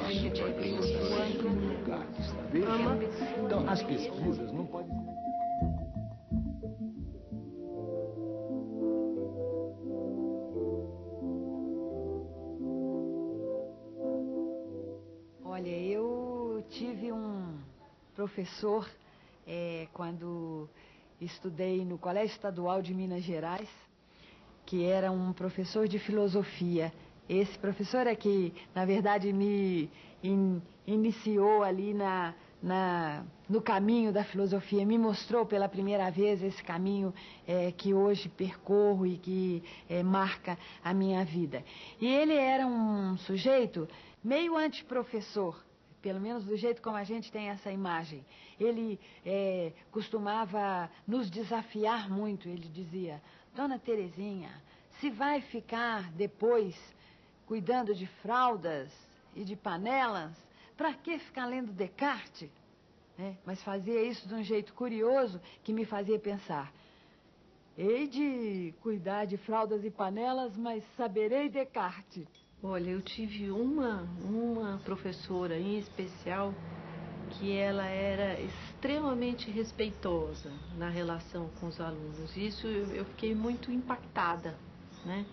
A gente pensa, então, as pesquisas não podem... Olha, eu tive um professor quando estudei no Colégio Estadual de Minas Gerais, que era um professor de filosofia. Esse professor é que, na verdade, me iniciou ali no caminho da filosofia, me mostrou pela primeira vez esse caminho que hoje percorro e que marca a minha vida. E ele era um sujeito meio antiprofessor, pelo menos do jeito como a gente tem essa imagem. Ele costumava nos desafiar muito. Ele dizia: Dona Terezinha, se vai ficar depois cuidando de fraldas e de panelas, para que ficar lendo Descartes? Mas fazia isso de um jeito curioso que me fazia pensar: hei de cuidar de fraldas e panelas, mas saberei Descartes. Olha, eu tive uma professora em especial que ela era extremamente respeitosa na relação com os alunos. Isso eu fiquei muito impactada, né?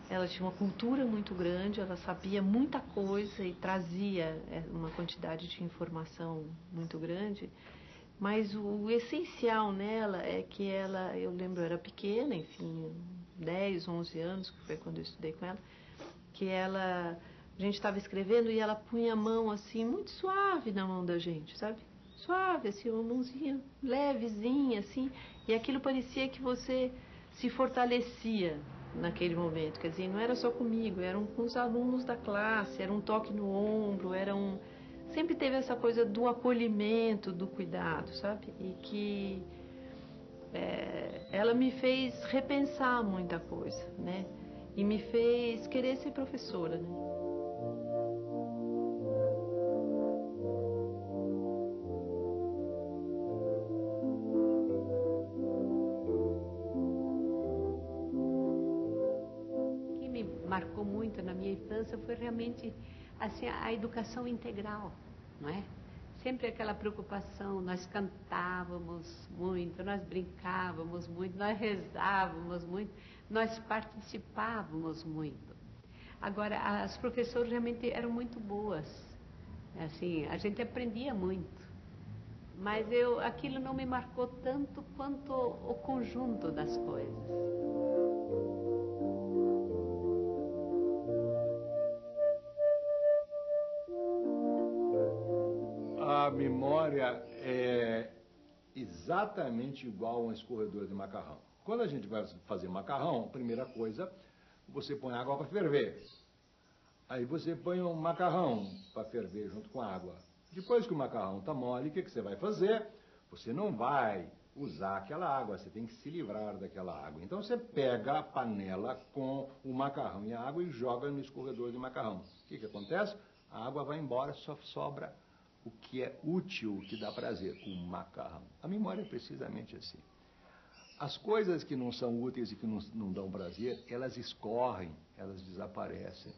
Ela tinha uma cultura muito grande, ela sabia muita coisa e trazia uma quantidade de informação muito grande, mas o essencial nela é que ela, eu lembro, eu era pequena, enfim, 10, 11 anos, que foi quando eu estudei com ela, que a gente estava escrevendo e ela punha a mão assim, muito suave na mão da gente, sabe? Suave, assim, uma mãozinha levezinha, assim, e aquilo parecia que você se fortalecia naquele momento. Quer dizer, não era só comigo, eram com os alunos da classe, era um toque no ombro, sempre teve essa coisa do acolhimento, do cuidado, sabe? E que ela me fez repensar muita coisa, né? E me fez querer ser professora, né? O que me marcou muito na minha infância foi realmente assim, a educação integral, não é? Sempre aquela preocupação, nós cantávamos muito, nós brincávamos muito, nós rezávamos muito, nós participávamos muito. Agora, as professoras realmente eram muito boas, assim, a gente aprendia muito, mas aquilo não me marcou tanto quanto o conjunto das coisas. A memória é exatamente igual a uma escorredora de macarrão. Quando a gente vai fazer macarrão, a primeira coisa, você põe água para ferver. Aí você põe um macarrão para ferver junto com a água. Depois que o macarrão está mole, o que você vai fazer? Você não vai usar aquela água, você tem que se livrar daquela água. Então você pega a panela com o macarrão e a água e joga no escorredor de macarrão. O que acontece? A água vai embora, só sobra o que é útil, o que dá prazer, o macarrão. A memória é precisamente assim. As coisas que não são úteis e que não dão prazer, elas escorrem, elas desaparecem.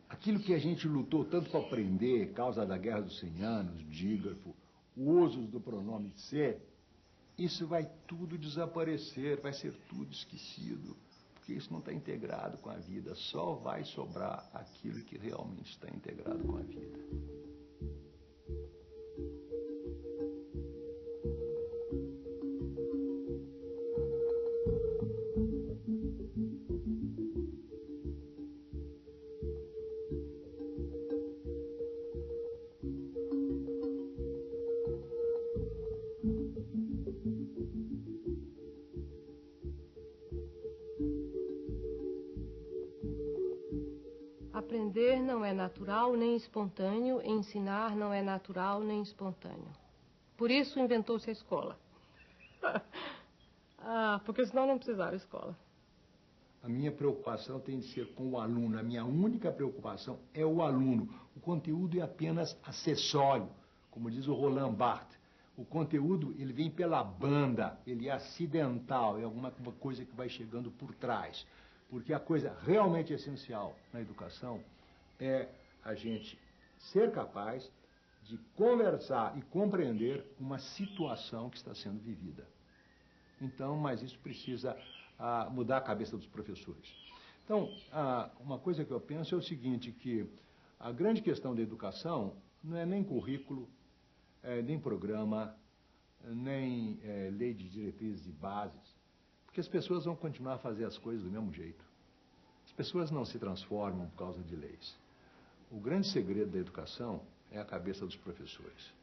Aquilo que a gente lutou tanto para aprender, causa da Guerra dos 100 Anos, dígrafo, usos do pronome ser, isso vai tudo desaparecer, vai ser tudo esquecido, porque isso não está integrado com a vida, só vai sobrar aquilo que realmente está integrado com a vida. Aprender não é natural nem espontâneo, ensinar não é natural nem espontâneo. Por isso inventou-se a escola. Porque senão não precisava escola. A minha preocupação tem de ser com o aluno. A minha única preocupação é o aluno. O conteúdo é apenas acessório, como diz o Roland Barthes. O conteúdo, ele vem pela banda, ele é acidental, é alguma coisa que vai chegando por trás. Porque a coisa realmente essencial na educação é a gente ser capaz de conversar e compreender uma situação que está sendo vivida. Então, mas isso precisa mudar a cabeça dos professores. Então, uma coisa que eu penso é o seguinte, que a grande questão da educação não é nem currículo, nem programa, nem lei de diretrizes e bases, porque as pessoas vão continuar a fazer as coisas do mesmo jeito. As pessoas não se transformam por causa de leis. O grande segredo da educação é a cabeça dos professores.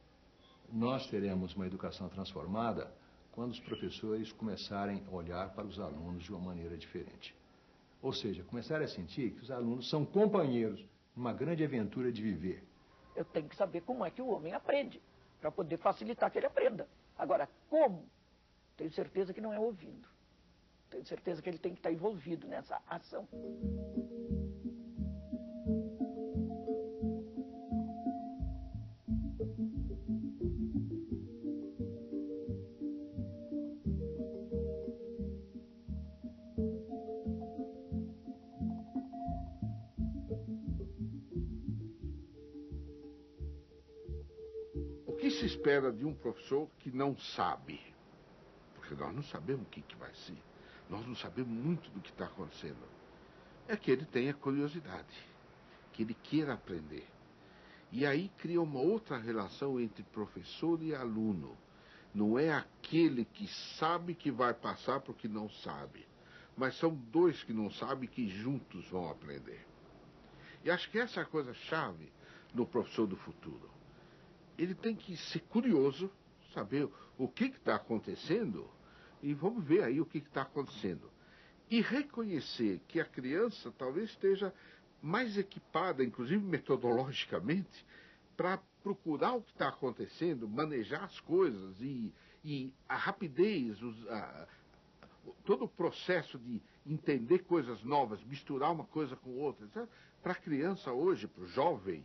Nós teremos uma educação transformada quando os professores começarem a olhar para os alunos de uma maneira diferente. Ou seja, começarem a sentir que os alunos são companheiros numa grande aventura de viver. Eu tenho que saber como é que o homem aprende, para poder facilitar que ele aprenda. Agora, como? Tenho certeza que não é ouvindo. Tenho certeza que ele tem que estar envolvido nessa ação. O que se espera de um professor que não sabe? Porque nós não sabemos o que vai ser. Nós não sabemos muito do que está acontecendo. É que ele tenha curiosidade, que ele queira aprender. E aí cria uma outra relação entre professor e aluno. Não é aquele que sabe que vai passar porque não sabe, mas são dois que não sabem que juntos vão aprender. E acho que essa é a coisa-chave no professor do futuro. Ele tem que ser curioso, saber o que está acontecendo, e vamos ver aí o que está acontecendo. E reconhecer que a criança talvez esteja mais equipada, inclusive metodologicamente, para procurar o que está acontecendo, manejar as coisas e a rapidez, todo o processo de entender coisas novas, misturar uma coisa com outra. Para a criança hoje, para o jovem,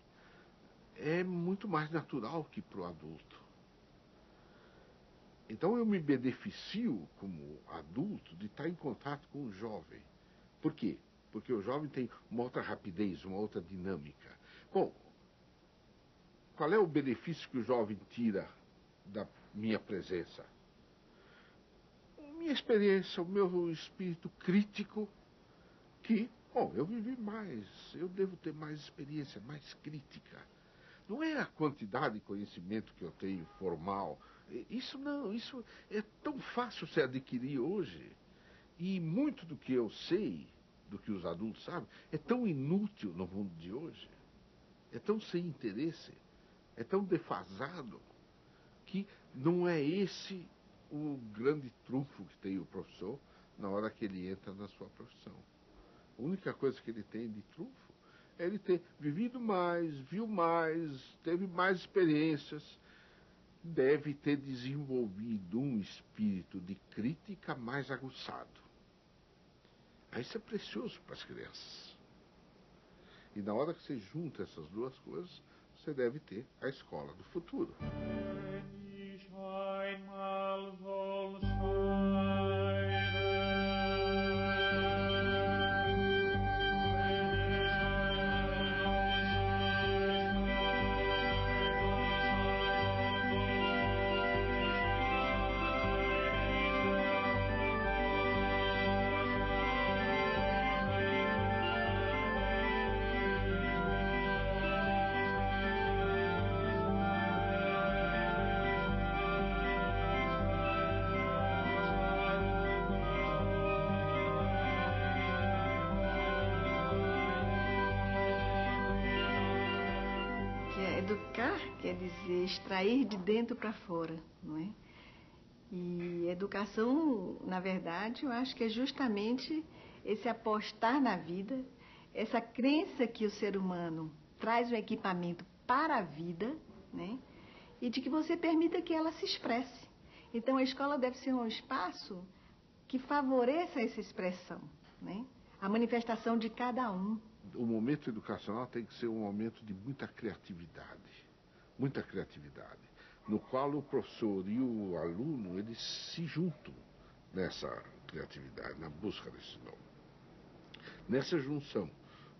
é muito mais natural que para o adulto. Então eu me beneficio como adulto de estar em contato com o jovem. Por quê? Porque o jovem tem uma outra rapidez, uma outra dinâmica. Bom, qual é o benefício que o jovem tira da minha presença? Minha experiência, o meu espírito crítico, que, bom, eu vivi mais, eu devo ter mais experiência, mais crítica. Não é a quantidade de conhecimento que eu tenho formal. Isso não, isso é tão fácil se adquirir hoje. E muito do que eu sei, do que os adultos sabem, é tão inútil no mundo de hoje. É tão sem interesse, é tão defasado, que não é esse o grande trunfo que tem o professor na hora que ele entra na sua profissão. A única coisa que ele tem de trunfo é ele ter vivido mais, viu mais, teve mais experiências, deve ter desenvolvido um espírito de crítica mais aguçado. Isso é precioso para as crianças. E na hora que você junta essas duas coisas, você deve ter a escola do futuro. Educar quer dizer extrair de dentro para fora, não é? E educação, na verdade, eu acho que é justamente esse apostar na vida, essa crença que o ser humano traz o equipamento para a vida, né? E de que você permita que ela se expresse. Então, a escola deve ser um espaço que favoreça essa expressão, né? A manifestação de cada um. O momento educacional tem que ser um momento de muita criatividade, no qual o professor e o aluno, eles se juntam nessa criatividade, na busca desse nome. Nessa junção,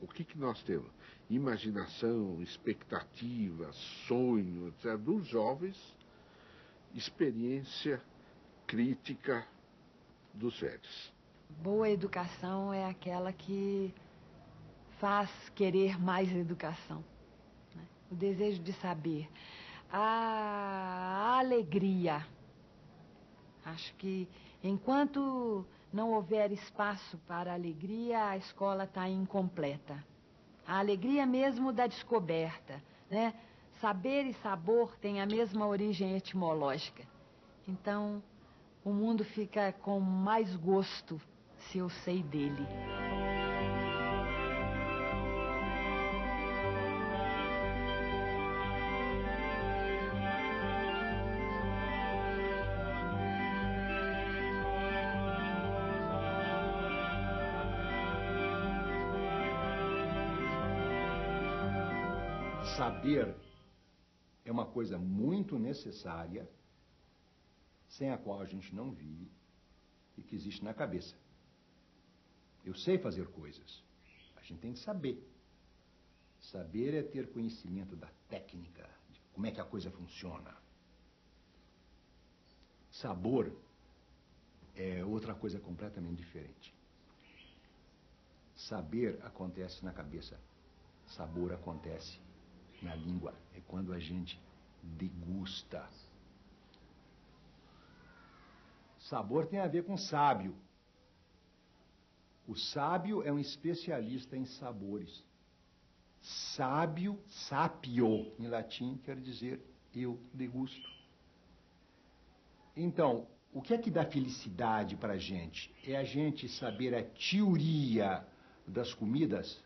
o que nós temos? Imaginação, expectativa, sonho, etc., dos jovens, experiência crítica dos velhos. Boa educação é aquela que faz querer mais educação, né? O desejo de saber, a alegria. Acho que enquanto não houver espaço para a alegria, a escola está incompleta. A alegria mesmo da descoberta, né? Saber e sabor têm a mesma origem etimológica. Então, o mundo fica com mais gosto se eu sei dele. Saber é uma coisa muito necessária, sem a qual a gente não vive e que existe na cabeça. Eu sei fazer coisas. A gente tem que saber. Saber é ter conhecimento da técnica, de como é que a coisa funciona. Sabor é outra coisa completamente diferente. Saber acontece na cabeça. Sabor acontece na língua. É quando a gente degusta. Sabor tem a ver com sábio. O sábio é um especialista em sabores. Sábio, sapio, em latim, quer dizer eu degusto. Então, o que é que dá felicidade para a gente? É a gente saber a teoria das comidas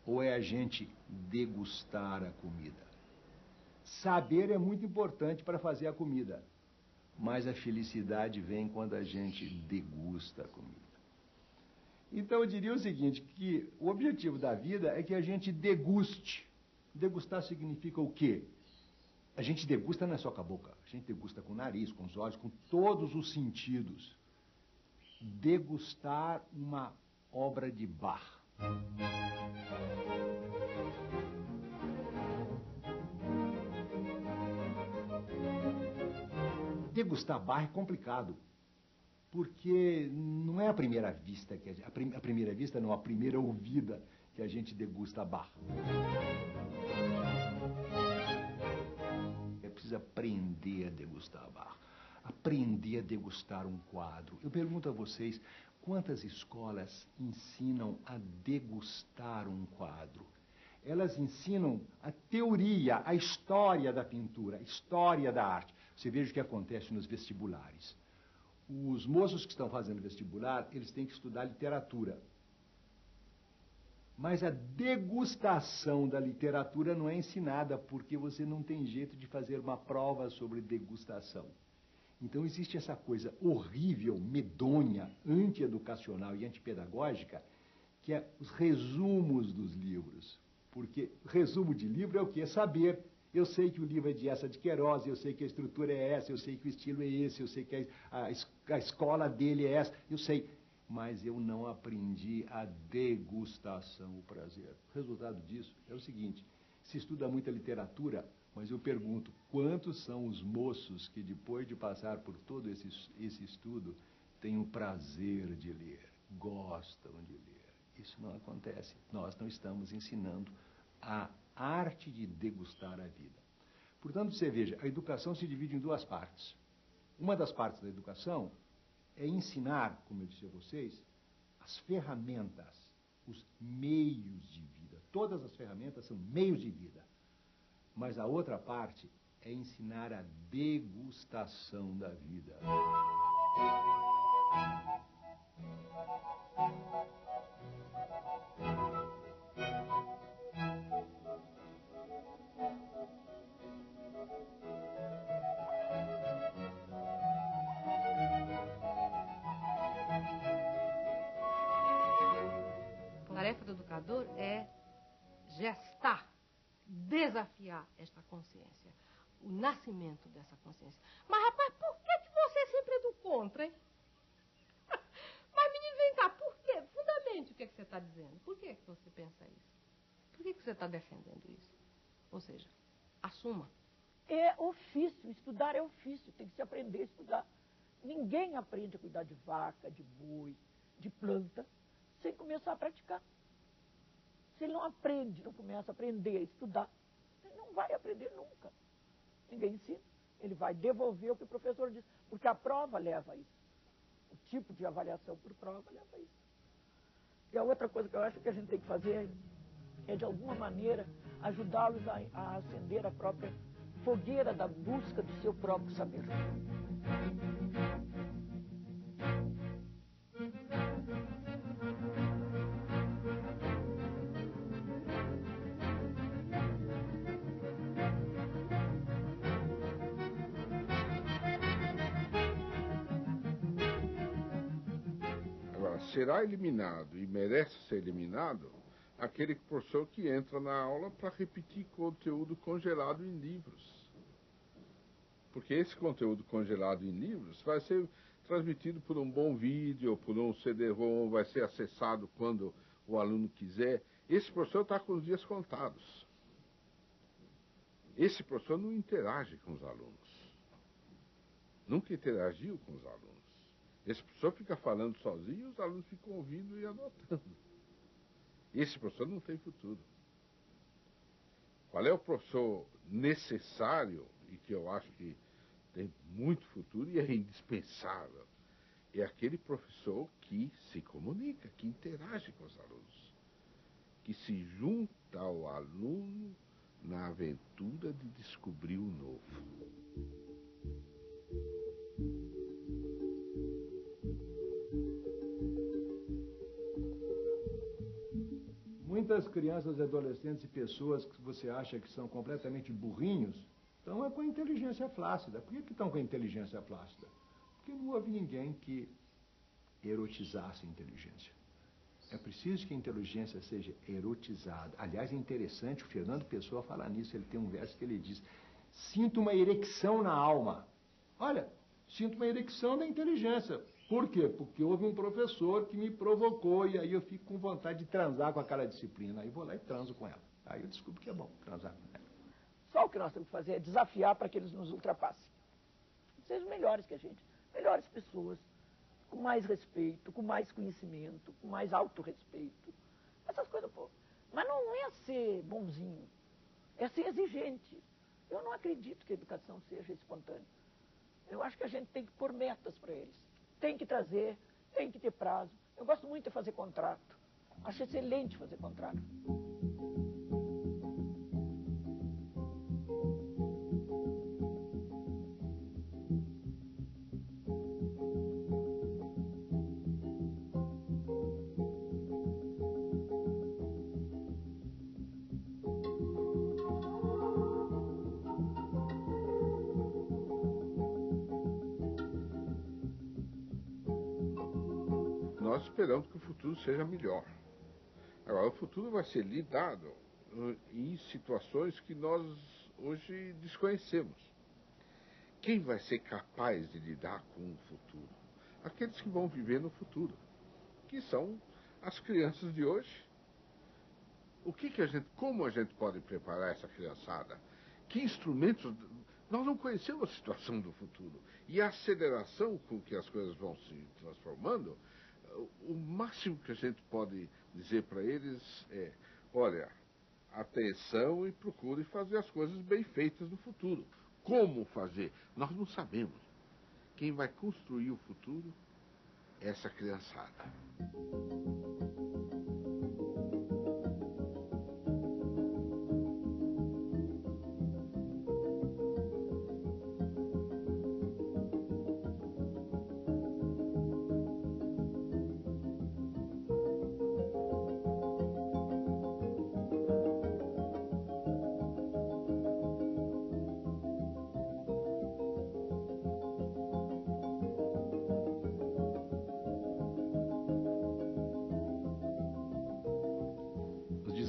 ou é a gente degustar a comida? Saber é muito importante para fazer a comida, mas a felicidade vem quando a gente degusta a comida. Então eu diria o seguinte, que o objetivo da vida é que a gente deguste. Degustar significa o quê? A gente degusta não é só com a boca, a gente degusta com o nariz, com os olhos, com todos os sentidos. Degustar uma obra de Bach. Degustar Bach é complicado, porque não é a primeira vista, a primeira vista não, a primeira ouvida que a gente degusta Bach. É preciso aprender a degustar Bach, aprender a degustar um quadro. Eu pergunto a vocês, quantas escolas ensinam a degustar um quadro? Elas ensinam a teoria, a história da pintura, a história da arte. Você veja o que acontece nos vestibulares. Os moços que estão fazendo vestibular, eles têm que estudar literatura. Mas a degustação da literatura não é ensinada, porque você não tem jeito de fazer uma prova sobre degustação. Então existe essa coisa horrível, medonha, antieducacional e antipedagógica, que é os resumos dos livros. Porque resumo de livro é o quê? É saber. Eu sei que o livro é de essa de Queiroz, eu sei que a estrutura é essa, eu sei que o estilo é esse, eu sei que a escola dele é essa, eu sei. Mas eu não aprendi a degustação, o prazer. O resultado disso é o seguinte, se estuda muita literatura, mas eu pergunto, quantos são os moços que depois de passar por todo esse estudo, têm o prazer de ler, gostam de ler? Isso não acontece. Nós não estamos ensinando a arte de degustar a vida. Portanto, você veja, a educação se divide em duas partes. Uma das partes da educação é ensinar, como eu disse a vocês, as ferramentas, os meios de vida. Todas as ferramentas são meios de vida. Mas a outra parte é ensinar a degustação da vida. desafiar esta consciência, o nascimento dessa consciência. Mas, rapaz, por que você é sempre é do contra, hein? Mas, menino, vem cá, por quê? Fundamente o que você está dizendo. Por que você pensa isso? Por que você está defendendo isso? Ou seja, assuma. É ofício, estudar é ofício, tem que se aprender a estudar. Ninguém aprende a cuidar de vaca, de boi, de planta, sem começar a praticar. Se ele não aprende, não começa a aprender a estudar, ele não vai aprender nunca. Ninguém ensina. Ele vai devolver o que o professor diz, porque a prova leva a isso. O tipo de avaliação por prova leva a isso. E a outra coisa que eu acho que a gente tem que fazer é, de alguma maneira, ajudá-los a acender a própria fogueira da busca do seu próprio saber. Agora, será eliminado e merece ser eliminado aquele professor que entra na aula para repetir conteúdo congelado em livros. Porque esse conteúdo congelado em livros vai ser transmitido por um bom vídeo, por um CD-ROM, vai ser acessado quando o aluno quiser. Esse professor está com os dias contados. Esse professor não interage com os alunos. Nunca interagiu com os alunos. Esse professor fica falando sozinho e os alunos ficam ouvindo e anotando. Esse professor não tem futuro. Qual é o professor necessário e que eu acho que tem muito futuro e é indispensável? É aquele professor que se comunica, que interage com os alunos, que se junta ao aluno na aventura de descobrir o novo. Muitas crianças, adolescentes e pessoas que você acha que são completamente burrinhos, estão com a inteligência flácida. Por que estão com a inteligência flácida? Porque não houve ninguém que erotizasse a inteligência. É preciso que a inteligência seja erotizada. Aliás, é interessante o Fernando Pessoa falar nisso. Ele tem um verso que ele diz: sinto uma erecção na alma. Olha, sinto uma erecção da inteligência. Por quê? Porque houve um professor que me provocou e aí eu fico com vontade de transar com aquela disciplina. Aí vou lá e transo com ela. Aí eu descubro que é bom transar com ela. Só o que nós temos que fazer é desafiar para que eles nos ultrapassem. Sejam melhores que a gente, melhores pessoas, com mais respeito, com mais conhecimento, com mais autorrespeito. Essas coisas, pô. Mas não é ser bonzinho, é ser exigente. Eu não acredito que a educação seja espontânea. Eu acho que a gente tem que pôr metas para eles. Tem que trazer, tem que ter prazo. Eu gosto muito de fazer contrato. Acho excelente fazer contrato. Nós esperamos que o futuro seja melhor. Agora, o futuro vai ser lidado em situações que nós hoje desconhecemos. Quem vai ser capaz de lidar com o futuro? Aqueles que vão viver no futuro, que são as crianças de hoje. Como a gente pode preparar essa criançada? Que instrumentos? Nós não conhecemos a situação do futuro. E a aceleração com que as coisas vão se transformando, o máximo que a gente pode dizer para eles é: olha, atenção e procure fazer as coisas bem feitas no futuro. Como fazer? Nós não sabemos. Quem vai construir o futuro é essa criançada.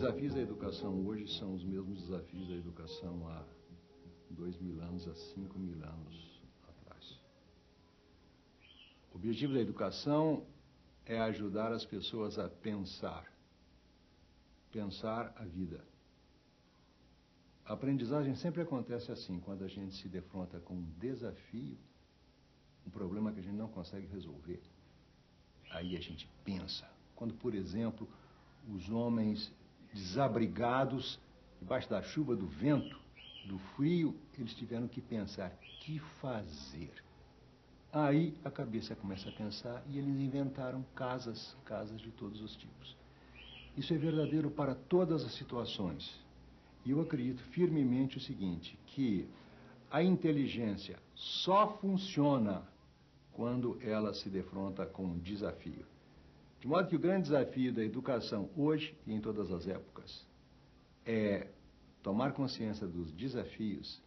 desafios da educação hoje são os mesmos desafios da educação há 2.000 anos, há 5.000 anos atrás. O objetivo da educação é ajudar as pessoas a pensar a vida. A aprendizagem sempre acontece assim, quando a gente se defronta com um desafio, um problema que a gente não consegue resolver. Aí a gente pensa. Quando, por exemplo, os homens desabrigados, debaixo da chuva, do vento, do frio, eles tiveram que pensar, que fazer? Aí a cabeça começa a pensar e eles inventaram casas de todos os tipos. Isso é verdadeiro para todas as situações. E eu acredito firmemente o seguinte, que a inteligência só funciona quando ela se defronta com um desafio. De modo que o grande desafio da educação hoje e em todas as épocas é tomar consciência dos desafios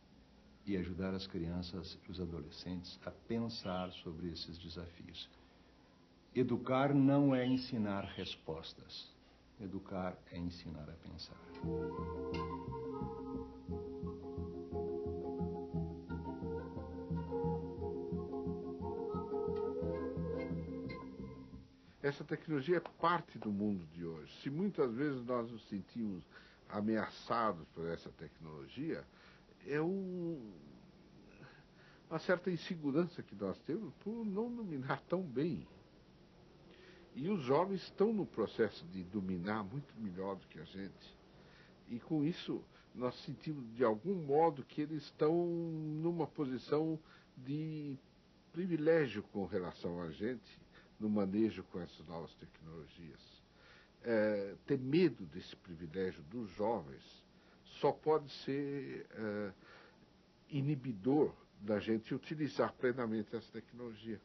e ajudar as crianças e os adolescentes a pensar sobre esses desafios. Educar não é ensinar respostas. Educar é ensinar a pensar. Essa tecnologia é parte do mundo de hoje. Se muitas vezes nós nos sentimos ameaçados por essa tecnologia, é uma certa insegurança que nós temos por não dominar tão bem. E os jovens estão no processo de dominar muito melhor do que a gente. E com isso nós sentimos de algum modo que eles estão numa posição de privilégio com relação a gente no manejo com essas novas tecnologias. Ter medo desse privilégio dos jovens só pode ser inibidor da gente utilizar plenamente essa tecnologia.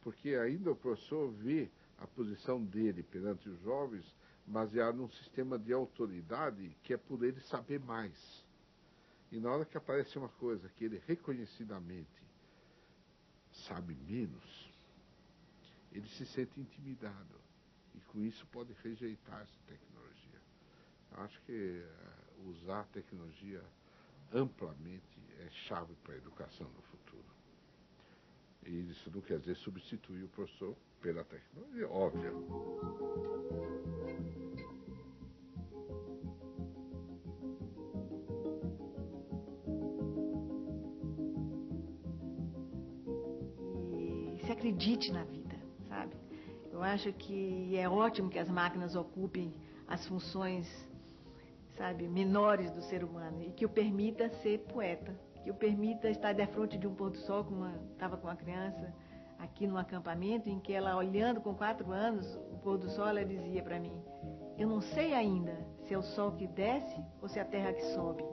Porque ainda o professor vê a posição dele perante os jovens baseado num sistema de autoridade que é por ele saber mais. E na hora que aparece uma coisa que ele reconhecidamente sabe menos, ele se sente intimidado e com isso pode rejeitar essa tecnologia. Eu acho que usar a tecnologia amplamente é chave para a educação no futuro. E isso não quer dizer substituir o professor pela tecnologia, óbvio. E se acredite na vida, sabe? Eu acho que é ótimo que as máquinas ocupem as funções, sabe, menores do ser humano e que o permita ser poeta, que o permita estar de frente de um pôr do sol, como estava com uma criança aqui no acampamento, em que ela, olhando com 4 anos o pôr do sol, ela dizia para mim, eu não sei ainda se é o sol que desce ou se é a terra que sobe.